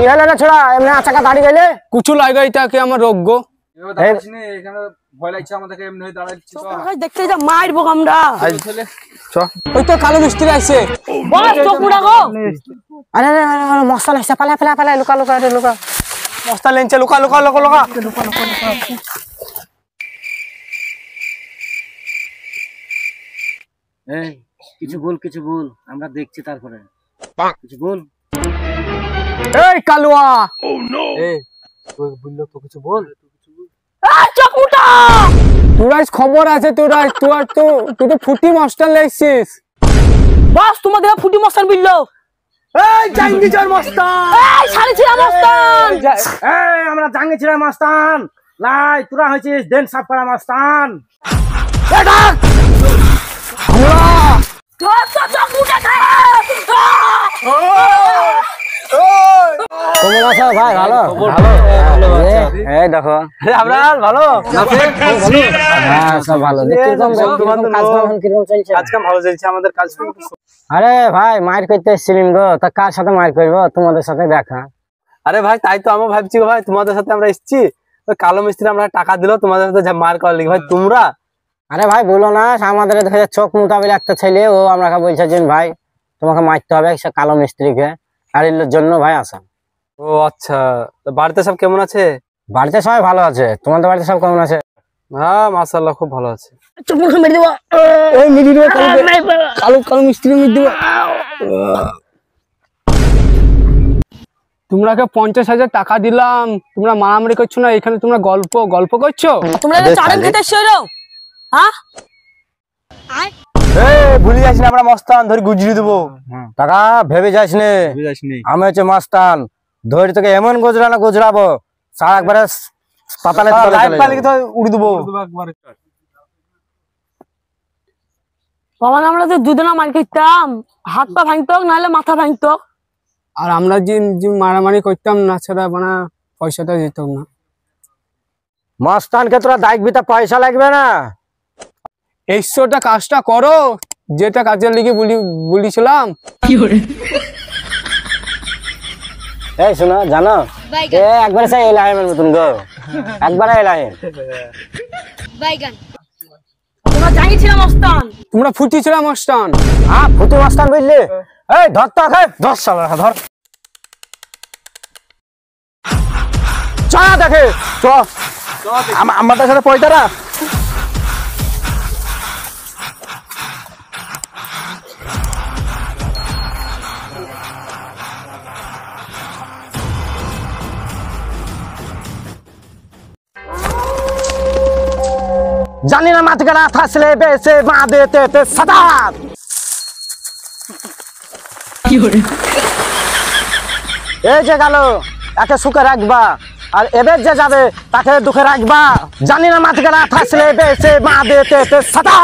কি হলো রে ছোড়া এমনি আচাকা দাঁড়িয়ে গেলে কিছু লাগে এটাকে আমার রোগ্য এখানে ভয় লাগছে আমাদেরকে এমনি হয়ে দাঁড়াচ্ছি তো দেখতে যা মারবো আমরা ওই তো কালো মিস্ত্রি আছে বস চোখ মুড়াগো আরে আরে মশলা লাগছে পালা পালা পালা লুকা লুকা রে লুকা মস্তা লেনছে লুকা লুকা লুকা লুকা এই কিছু বল আমরা দেখছি তারপরে কিছু বল এই কালুয়া এই তুই বললো তো কিছু বল চোখ মুটা তোর আজ খবর আছে তোর আজ তুই তো ফুটি মাস্টার লাগছিস বস তোমাদের ফুটি মস্তান বিললো এই জাঙ্গিচর মস্তান এই শাড়ি ছিড়া মস্তান এই আমরা জাঙ্গি ছিড়া মাস্তান লাই তোরা হইছিস দেন সাফ করা মাস্তান এটা চোখ মুটা কেমন আছো ভাই ভালো এই দেখো আমরা ভালো হ্যাঁ সব ভালো কিরকম চলছে আজকে ভালো চলছে আমাদের কাজ আরে ভাই মার করতে এসেছিলাম গো তা কার সাথে মার করবো তোমাদের সাথে দেখা আরে ভাই তাই তো আমি ভাবছি ভাই তোমাদের সাথে আমরা এসেছি ওই কালো মিস্ত্রি আমরা টাকা দিল তোমাদের সাথে মার করার লিগে ভাই তোমরা আরে ভাই বলো না আমাদের দেখে চোখ মোতাবেক একটা ছেলে ও আমাকে বলছে যে ভাই তোমাকে মারতে হবে সে কালো মিস্ত্রিকে আর এর জন্য ভাই আসা ও আচ্ছা বাড়িতে সব কেমন আছে বাড়িতে সবাই ভালো আছে তোমাদের বাড়িতে সব কেমন আছে হ্যাঁ মাশাআল্লাহ খুব ভালো আছে কালো মিস্ত্রি তোমরা 50,000 টাকা দিলাম তোমরা মারামারি করছো না এখানে তোমরা গল্প করছো তোমরা খেতে হ্যাঁ ভুলে যাস না আমরা মস্তান ধরে গুজরি দেবো টাকা ভেবে যাস নে আমি হচ্ছে মস্তান ধরে তোকে এমন গোজরাবো সারা একবারে পাতালে উড়ে দেবো আমরা তো দুদিনা মার খেতাম হাত পা ভাঙতো নাহলে মাথা ভাঙতো আর আমরা যে মারামারি করতাম না ছাড়া মানে পয়সাটা দিতাম না মস্তানকে তোরা দায়িত্ব পয়সা লাগবে না এইটা কাজটা করো যেটা কাজের লিগে বলিছিলাম এই শোনো জানো একবারে সেই এলাইমের মতন গো একবারে এলাইম তোমরা জানিয়েছিলাম মস্তান তোমরা ফুটি ছিল মস্তান হ্যাঁ ফুটি মস্তান বুঝলি এই ধর তো ধর সালা ধর চা দেখে চ আমাদের সাথে পয়তারা জানি না মাথা গেলা থাসলে বেসে মা দেতে তে সদা এই যে গেল একে সুখে রাখবা আর এবার যে যাবে তাকে দুঃখে রাখবা জানি না মাথা গেলা থাসলে বেসে মা দেতে তে সদা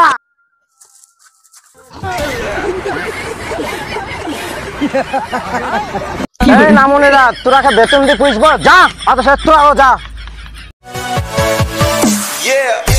এই নামুনেরা তোরাকে বেতন দিয়ে পুষবো যা অত তোরাও যা Yeah.